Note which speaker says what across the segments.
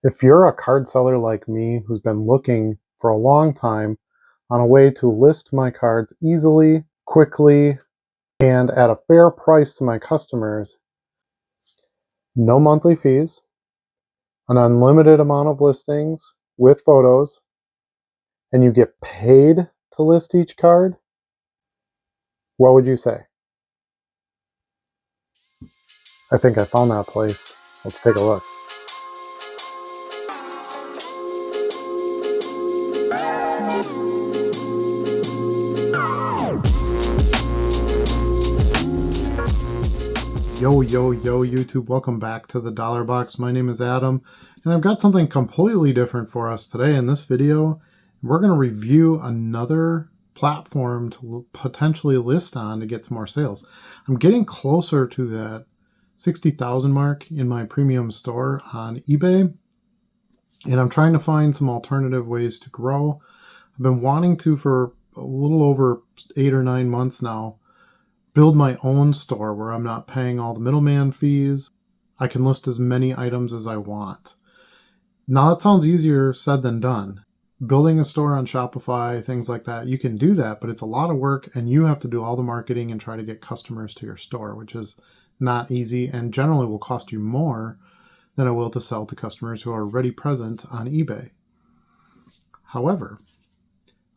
Speaker 1: If you're a card seller like me who's been looking for a long time on a way to list my cards easily, quickly, and at a fair price to my customers, no monthly fees, an unlimited amount of listings with photos, and you get paid to list each card, what would you say? I think I found that place. Let's take a look. Yo, YouTube, welcome back to the Dollar Box. My name is Adam, and I've got something completely different for us today in this video. We're going to review another platform to potentially list on to get some more sales. I'm getting closer to that 60,000 mark in my premium store on eBay, and I'm trying to find some alternative ways to grow. I've been wanting to for a little over 8 or 9 months now build my own store where I'm not paying all the middleman fees. I can list as many items as I want. Now that sounds easier said than done. Building a store on Shopify, things like that, you can do that, but it's a lot of work and you have to do all the marketing and try to get customers to your store, which is not easy and generally will cost you more than it will to sell to customers who are already present on eBay. However,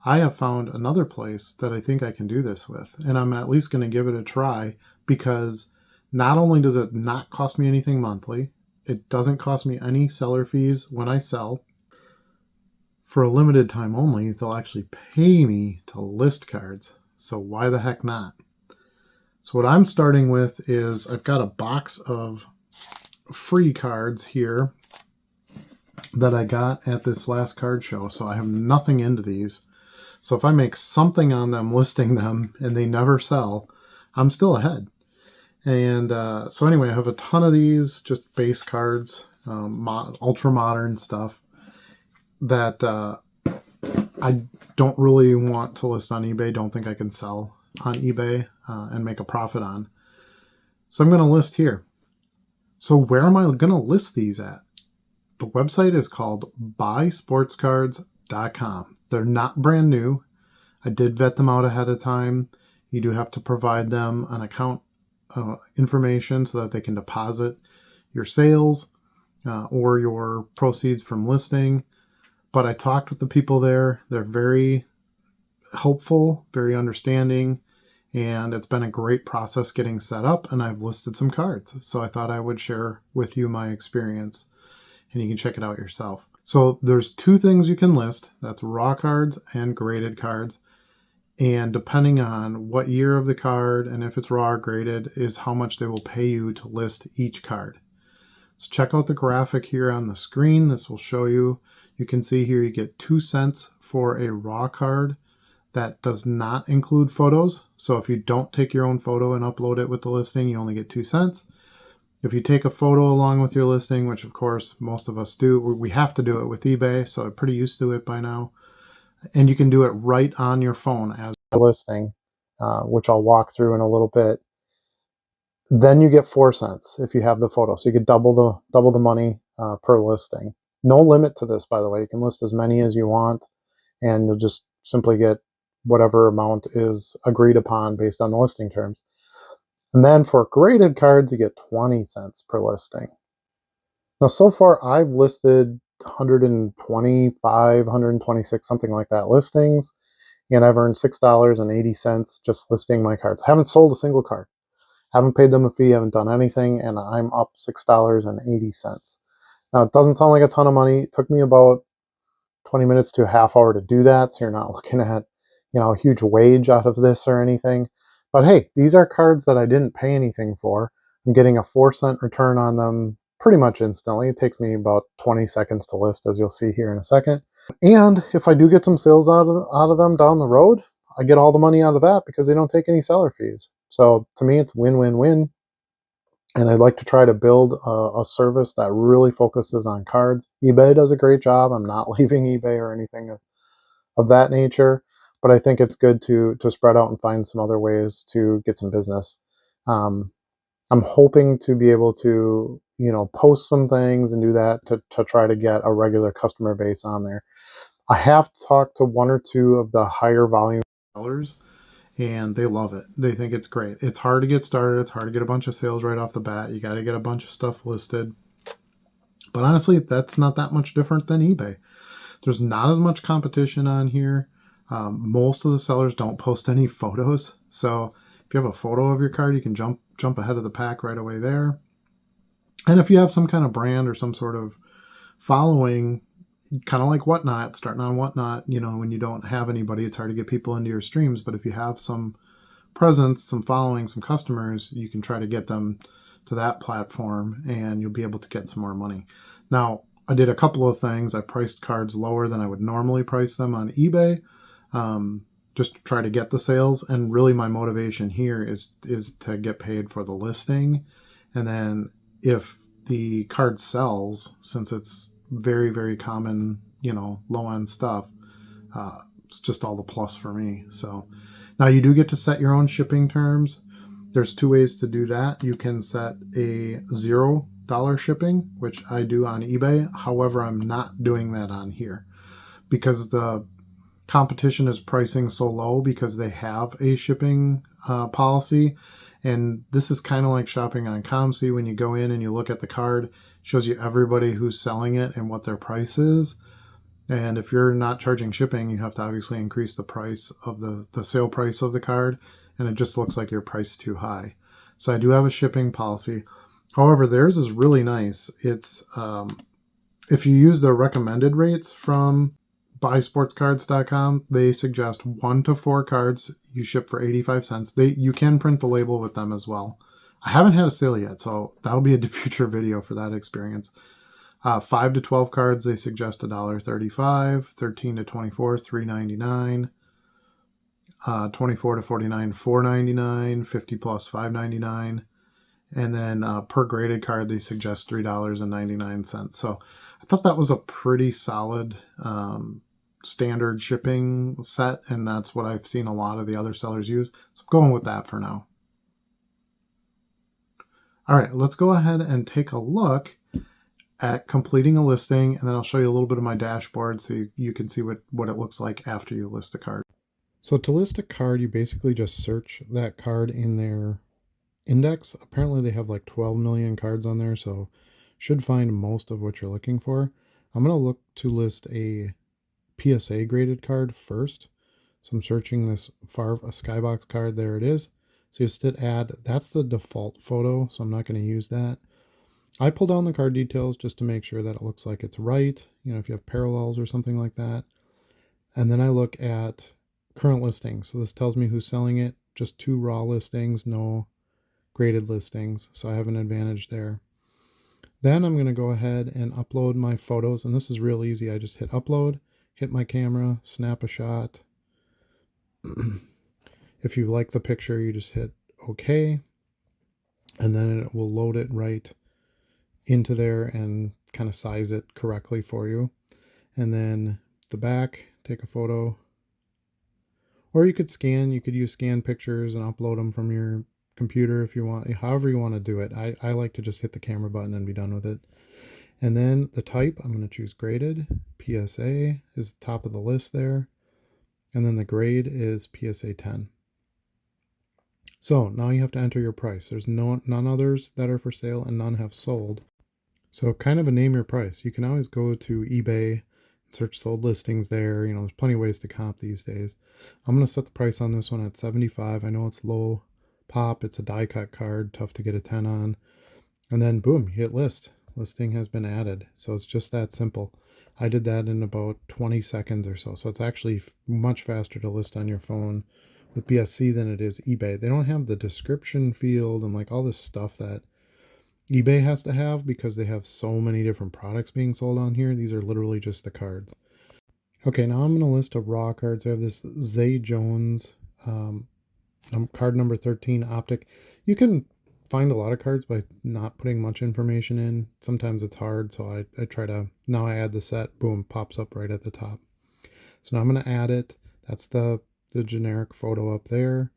Speaker 1: I have found another place that I think I can do this with, and I'm at least going to give it a try because not only does it not cost me anything monthly, it doesn't cost me any seller fees when I sell. For a limited time only, they'll actually pay me to list cards, so why the heck not? So what I'm starting with is I've got a box of free cards here that I got at this last card show, so I have nothing into these. So if I make something on them listing them and they never sell, I'm still ahead. And so anyway, I have a ton of these, just base cards, ultra modern stuff that I don't really want to list on eBay. Don't think I can sell on eBay and make a profit on. So I'm going to list here. So where am I going to list these at? The website is called buysportscards.com. They're not brand new. I did vet them out ahead of time. You do have to provide them an account information so that they can deposit your sales or your proceeds from listing. But I talked with the people there. They're very helpful, very understanding, and it's been a great process getting set up, and I've listed some cards. So I thought I would share with you my experience, and you can check it out yourself. So there's two things you can list. That's raw cards and graded cards. And depending on what year of the card and if it's raw or graded is how much they will pay you to list each card. So check out the graphic here on the screen. This will show you. You can see here you get 2 cents for a raw card. That does not include photos. So if you don't take your own photo and upload it with the listing, you only get 2 cents. If you take a photo along with your listing, which of course most of us do, we have to do it with eBay, so I'm pretty used to it by now. And you can do it right on your phone as a listing, which I'll walk through in a little bit. Then you get 4 cents if you have the photo, so you get double the money per listing. No limit to this, by the way. You can list as many as you want, and you'll just simply get whatever amount is agreed upon based on the listing terms. And then for graded cards, you get 20 cents per listing. Now, so far, I've listed 125, 126, something like that listings, and I've earned $6.80 just listing my cards. I haven't sold a single card. Haven't paid them a fee, haven't done anything, and I'm up $6.80. Now, it doesn't sound like a ton of money. It took me about 20 minutes to a half hour to do that, so you're not looking at, a huge wage out of this or anything. But hey, these are cards that I didn't pay anything for. I'm getting a 4-cent return on them pretty much instantly. It takes me about 20 seconds to list, as you'll see here in a second. And if I do get some sales out of them down the road, I get all the money out of that because they don't take any seller fees. So to me, it's win-win-win. And I'd like to try to build a service that really focuses on cards. eBay does a great job. I'm not leaving eBay or anything of that nature, but I think it's good to spread out and find some other ways to get some business. I'm hoping to be able to post some things and do that to try to get a regular customer base on there. I have talked to one or two of the higher volume sellers, and they love it. They think it's great. It's hard to get started. It's hard to get a bunch of sales right off the bat. You got to get a bunch of stuff listed. But honestly, that's not that much different than eBay. There's not as much competition on here. Most of the sellers don't post any photos. So if you have a photo of your card, you can jump ahead of the pack right away there. And if you have some kind of brand or some sort of following, kind of like Whatnot, starting on Whatnot, when you don't have anybody, it's hard to get people into your streams. But if you have some presence, some following, some customers, you can try to get them to that platform and you'll be able to get some more money. Now, I did a couple of things. I priced cards lower than I would normally price them on eBay, just to try to get the sales. And really my motivation here is to get paid for the listing. And then if the card sells, since it's very, very common, low-end stuff, it's just all the plus for me. So now you do get to set your own shipping terms. There's two ways to do that. You can set a $0 shipping, which I do on eBay. However, I'm not doing that on here because the competition is pricing so low because they have a shipping policy. And this is kind of like shopping on ComC. When you go in and you look at the card, it shows you everybody who's selling it and what their price is. And if you're not charging shipping, you have to obviously increase the price of the sale price of the card. And it just looks like you're priced too high. So I do have a shipping policy. However, theirs is really nice. It's if you use the recommended rates from buysportscards.com, they suggest 1 to 4 cards you ship for 85 cents. You can print the label with them as well. I haven't had a sale yet, so that'll be a future video for that experience. 5 to 12 cards, they suggest $1.35. 13 to 24, $3.99. 24 to 49, $4.99. 50 plus, $5.99. And then per graded card, they suggest $3.99. So I thought that was a pretty solid standard shipping set, and that's what I've seen a lot of the other sellers use. So I'm going with that for now. All right, let's go ahead and take a look at completing a listing, and then I'll show you a little bit of my dashboard so you can see what it looks like after you list a card. So to list a card, you basically just search that card in their index. Apparently they have like 12 million cards on there, so should find most of what you're looking for. I'm going to look to list a PSA graded card first. So I'm searching this a Skybox card. There it is. So you just hit add. That's the default photo, so I'm not going to use that. I pull down the card details just to make sure that it looks like it's right, if you have parallels or something like that. And then I look at current listings. So this tells me who's selling it. Just 2 raw listings, no graded listings. So I have an advantage there. Then I'm going to go ahead and upload my photos. And this is real easy. I just hit upload, hit my camera, snap a shot. If you like the picture, you just hit OK. And then it will load it right into there and kind of size it correctly for you. And then the back, take a photo. Or you could use scan pictures and upload them from your computer if you want, however you want to do it. I like to just hit the camera button and be done with it. And then the type, I'm going to choose graded. PSA is the top of the list there. And then the grade is PSA 10. So now you have to enter your price. There's none others that are for sale and none have sold. So kind of a name your price. You can always go to eBay and search sold listings there. There's plenty of ways to comp these days. I'm going to set the price on this one at 75. I know it's low pop. It's a die cut card, tough to get a 10 on. And then boom, hit list. Listing has been added. So it's just that simple. I did that in about 20 seconds or so. So it's actually much faster to list on your phone with BSC than it is eBay. They don't have the description field and like all this stuff that eBay has to have because they have so many different products being sold on here. These are literally just the cards. Okay, now I'm going to list a raw cards. I have this Zay Jones card number 13 optic. You can find a lot of cards by not putting much information in. Sometimes it's hard, so I try to, now I add the set, boom, pops up right at the top. So now I'm going to add it. That's the generic photo up there.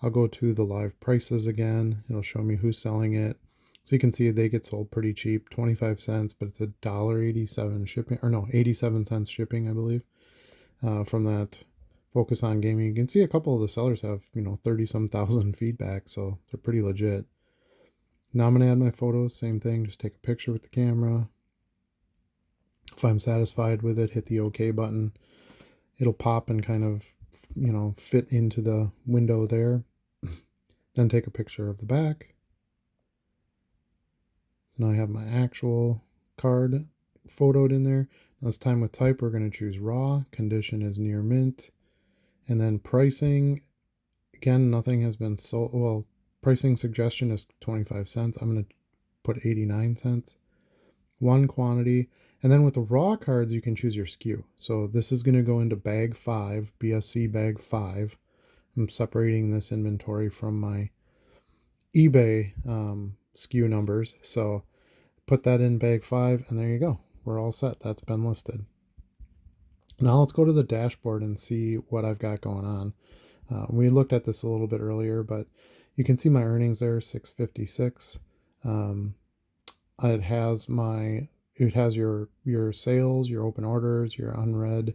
Speaker 1: I'll go to the live prices again. It'll show me who's selling it. So you can see they get sold pretty cheap, 25 cents, but it's $1.87 shipping, or no, 87 cents shipping, I believe, from that Focus on Gaming. You can see a couple of the sellers have, 30-some thousand feedback, so they're pretty legit. Now I'm going to add my photos, same thing, just take a picture with the camera. If I'm satisfied with it, hit the OK button. It'll pop and kind of, fit into the window there. Then take a picture of the back. Now I have my actual card photoed in there. Now it's time with type. We're going to choose raw. Condition is near mint. And then pricing, again, nothing has been sold. Well, pricing suggestion is 25 cents. I'm going to put 89 cents. One quantity. And then with the raw cards, you can choose your SKU. So this is going to go into bag 5, BSC bag 5. I'm separating this inventory from my eBay SKU numbers. So put that in bag 5, and there you go. We're all set. That's been listed. Now let's go to the dashboard and see what I've got going on. We looked at this a little bit earlier, but you can see my earnings there, 656. It has your sales, your open orders, your unread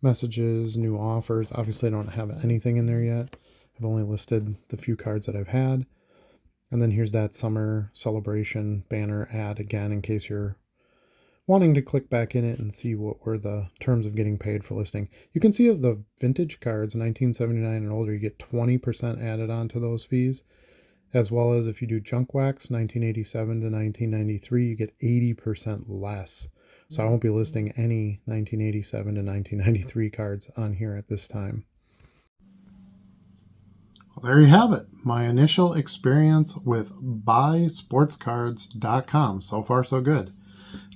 Speaker 1: messages, new offers. Obviously, I don't have anything in there yet. I've only listed the few cards that I've had. And then here's that summer celebration banner ad again, in case you're wanting to click back in it and see what were the terms of getting paid for listing. You can see of the vintage cards, 1979 and older, you get 20% added on to those fees, as well as if you do junk wax, 1987 to 1993, you get 80% less. So I won't be listing any 1987 to 1993 cards on here at this time. Well, there you have it. My initial experience with buysportscards.com. So far, so good.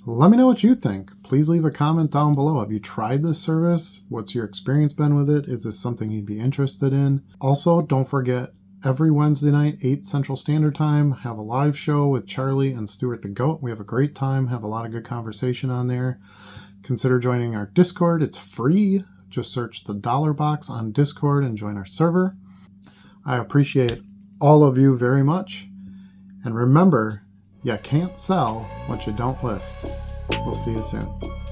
Speaker 1: Let me know what you think. Please leave a comment down below. Have you tried this service? What's your experience been with it? Is this something you'd be interested in? Also, don't forget, every Wednesday night, 8 Central Standard Time, have a live show with Charlie and Stuart the Goat. We have a great time, have a lot of good conversation on there. Consider joining our Discord. It's free. Just search the Dollar Box on Discord and join our server. I appreciate all of you very much. And remember, you can't sell what you don't list. We'll see you soon.